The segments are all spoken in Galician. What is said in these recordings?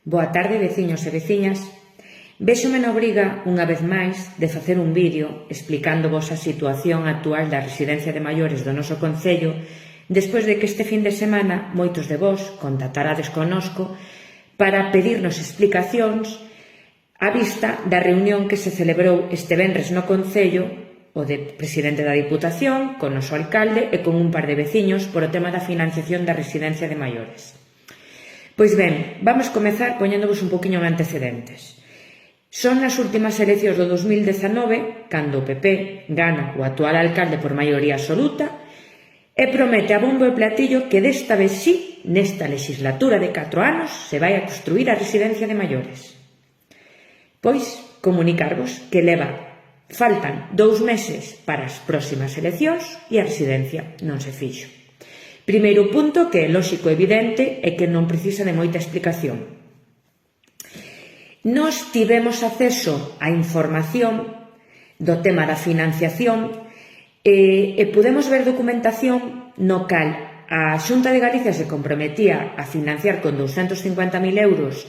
Boa tarde, veciños e veciñas. Véxome na obriga, unha vez máis, de facer un vídeo explicándovos a situación actual da residencia de maiores do noso concello despois de que este fin de semana moitos de vós contactarades connosco para pedirnos explicacións á vista da reunión que se celebrou este venres no concello, o de presidente da Diputación, con o noso alcalde e con un par de veciños por o tema da financiación da residencia de maiores. Pois ben, vamos comezar poñéndovos un poquinho en antecedentes. Son as últimas eleccións do 2019, cando o PP gana o actual alcalde por maioría absoluta e promete a bombo e platillo que desta vez sí, nesta legislatura de 4 anos, se vai a construir a residencia de maiores. Pois, comunicarvos que faltan 2 meses para as próximas eleccións e a residencia non se fixo. Primeiro punto, que é lóxico e evidente, e que non precisa de moita explicación. Nos tivemos acceso á información do tema da financiación e podemos ver documentación no cal a Xunta de Galicia se comprometía a financiar con 250.000 euros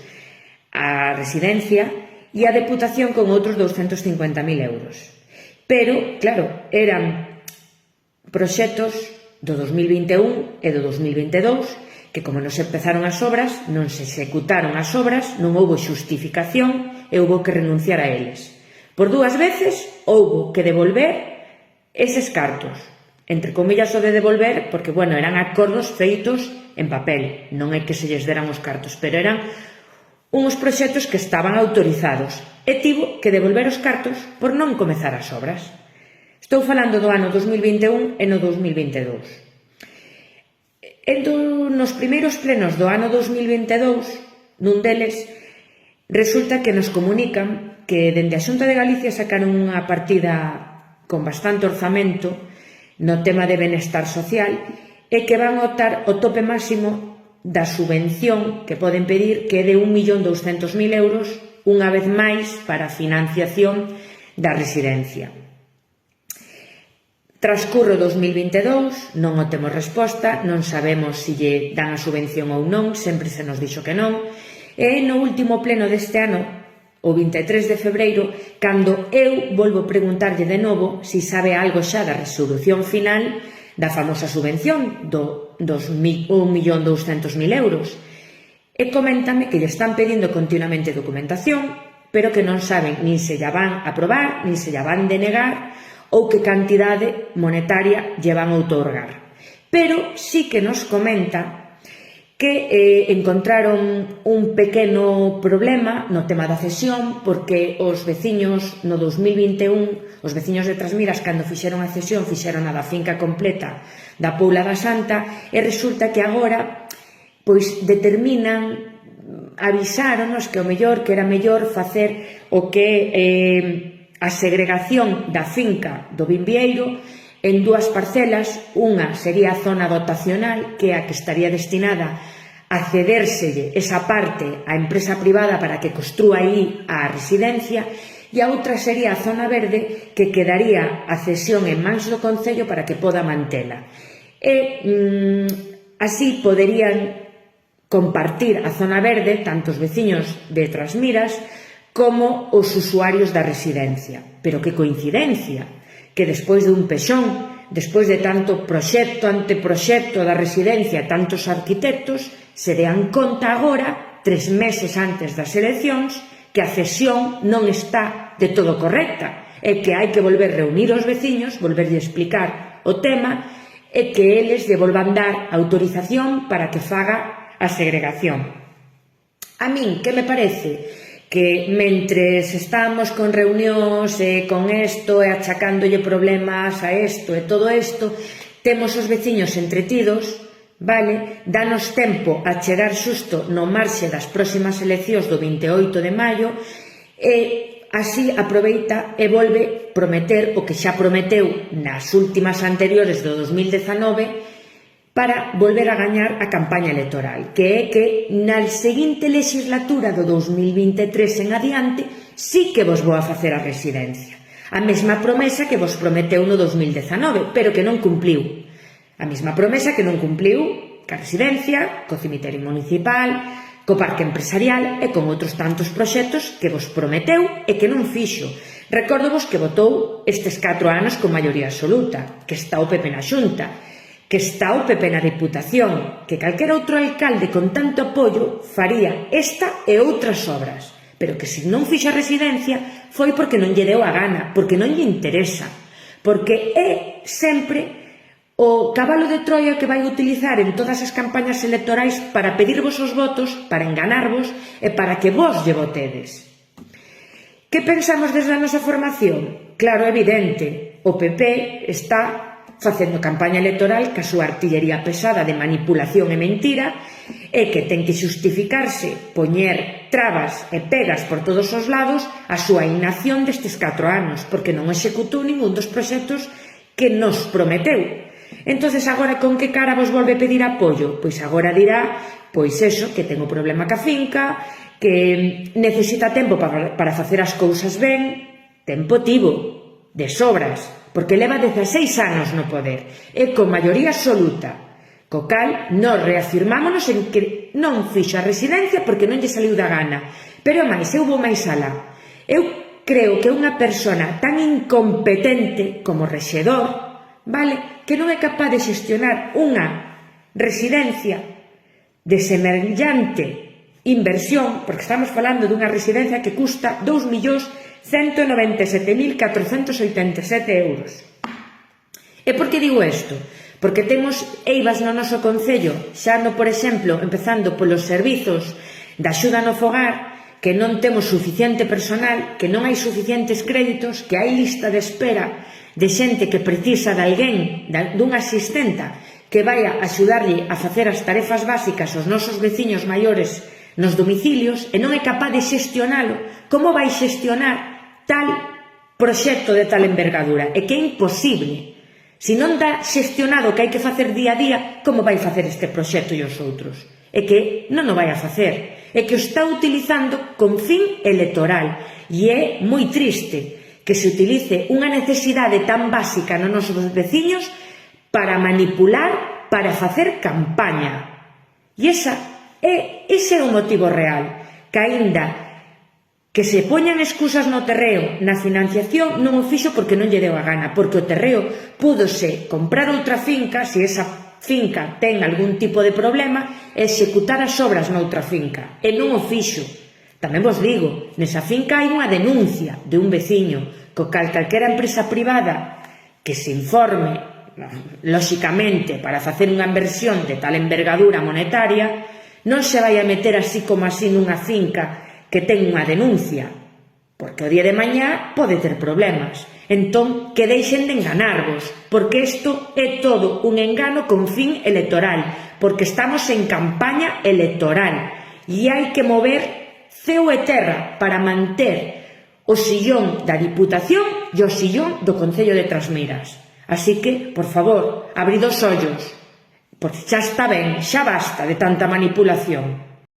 a residencia e a Deputación con outros 250.000 euros. Pero, claro, eran proxectos do 2021 e do 2022 que, como non se empezaron as obras, non se executaron as obras, non houbo xustificación e houbo que renunciar a eles. Por 2 veces houbo que devolver eses cartos. Entre comillas o de devolver, porque, bueno, eran acordos feitos en papel, non é que se lles deran os cartos, pero eran uns proxectos que estaban autorizados e tivo que devolver os cartos por non comezar as obras. Estou falando do ano 2021 e no 2022. Nos primeiros plenos do ano 2022, nun deles, resulta que nos comunican que dende a Xunta de Galicia sacaron unha partida con bastante orzamento no tema de benestar social e que van optar o tope máximo da subvención que poden pedir, que é de 1.200.000 euros, unha vez máis para a financiación da residencia. Transcurre o 2022, non o temos resposta, non sabemos se lle dan a subvención ou non, sempre se nos dixo que non, e no último pleno deste ano, o 23 de febreiro, cando eu volvo a preguntarlle de novo se sabe algo xa da resolución final da famosa subvención dos 1.200.000 euros, e coméntame que lle están pedindo continuamente documentación, pero que non saben nin se lla van a aprobar, nin se lla van denegar, ou que cantidade monetaria lle van a outorgar. Pero sí que nos comenta que encontraron un pequeno problema no tema da cesión, porque os veciños no 2021, os veciños de Trasmiras, cando fixeron a cesión, fixeron a da finca completa da Poula da Santa, e resulta que agora pois avisáronos que era mellor facer o que a segregación da finca do Vimbieiro en 2 parcelas. Unha sería a zona dotacional, que é a que estaría destinada a cedérselle esa parte á empresa privada para que construa aí a residencia, e a outra sería a zona verde, que quedaría a cesión en mans do concello para que poda mantela. E así poderían compartir a zona verde tanto os veciños de Trasmiras como os usuarios da residencia. Pero que coincidencia que despois de un pexón, despois de tanto proxecto, anteproxecto da residencia, tantos arquitectos, se dean conta agora, 3 meses antes das eleccións, que a cesión non está de todo correcta, e que hai que volver a reunir os veciños, volverlle explicar o tema, e que eles lle volvan dar autorización para que faga a segregación. A min, que me parece? Que mentres estamos con reunións e con isto e achacándolle problemas a isto e todo isto, temos os veciños entretidos, vale? Danos tempo a chegar xusto no marxe das próximas eleccións do 28 de maio e así aproveita e volve prometer o que xa prometeu nas últimas anteriores do 2019 para volver a gañar a campaña electoral, que é que na seguinte legislatura do 2023 en adiante sí que vos vou a facer a residencia. A mesma promesa que vos prometeu no 2019, pero que non cumpliu. A mesma promesa que non cumpliu ca residencia, co cemiterio municipal, co parque empresarial e con outros tantos proxectos que vos prometeu e que non fixo. Recórdovos que votou estes 4 anos con maioría absoluta, que está o PP na Xunta, que está o PP na Diputación, que calquera outro alcalde con tanto apoio faría esta e outras obras, pero que se non fixo a residencia foi porque non lle deu a gana, porque non lle interesa, porque é sempre o cabalo de Troia que vai utilizar en todas as campañas electorais para pedirvos os votos, para enganarvos e para que vos lle votedes. Que pensamos desde a nosa formación? Claro, evidente, o PP está facendo campaña electoral ca súa artillería pesada de manipulación e mentira e que ten que xustificarse, poñer trabas e pegas por todos os lados a súa inacción destes 4 anos, porque non executou ningún dos proxectos que nos prometeu. Entonces, agora con que cara vos volve pedir apoio? Pois agora dirá, pois eso, que ten o problema ca finca, que necesita tempo para facer as cousas ben. Tempo tivo, de sobras, porque leva 16 anos no poder, e con maioría absoluta. Co cal, nos reafirmámonos en que non fixo a residencia porque non lle saliu da gana. Pero máis, eu vou máis alá. Eu creo que unha persona tan incompetente como rexedor, vale, que non é capaz de xestionar unha residencia de semellante inversión, porque estamos falando dunha residencia que custa 2.197.487 euros. E por que digo isto? Porque temos eivas no noso concello, xa no, por exemplo, empezando polos servizos da axuda no fogar, que non temos suficiente personal, que non hai suficientes créditos, que hai lista de espera de xente que precisa de alguén, dunha asistenta, que vai a axudarlle a facer as tarefas básicas aos nosos veciños maiores nos domicilios, e non é capaz de xestionalo. Como vai xestionar tal proxecto de tal envergadura? É que é imposible. Se non dá xestionado o que hai que facer día a día, como vai facer este proxecto e os outros? É que non o vai a facer. É que o está utilizando con fin electoral. E é moi triste que se utilice unha necesidade tan básica nos nosos veciños para manipular, para facer campaña. E ese é o motivo real, que aínda que se poñan excusas no terreo, na financiación, non o fixo porque non lle deu a gana, porque o terreo púdose comprar outra finca, se esa finca ten algún tipo de problema, e executar as obras noutra finca, e non o fixo. Tamén vos digo, nesa finca hai unha denuncia de un veciño, co cal calquera empresa privada que se informe, lóxicamente, para facer unha inversión de tal envergadura monetaria, non se vai a meter así como así nunha finca que ten unha denuncia, porque o día de mañá pode ter problemas. Entón, que deixen de enganarvos, porque isto é todo un engano con fin electoral, porque estamos en campaña electoral e hai que mover ceo e terra para manter o sillón da Diputación e o sillón do Concello de Trasmiras. Así que, por favor, abrid os ollos, porque xa está ben, xa basta de tanta manipulación.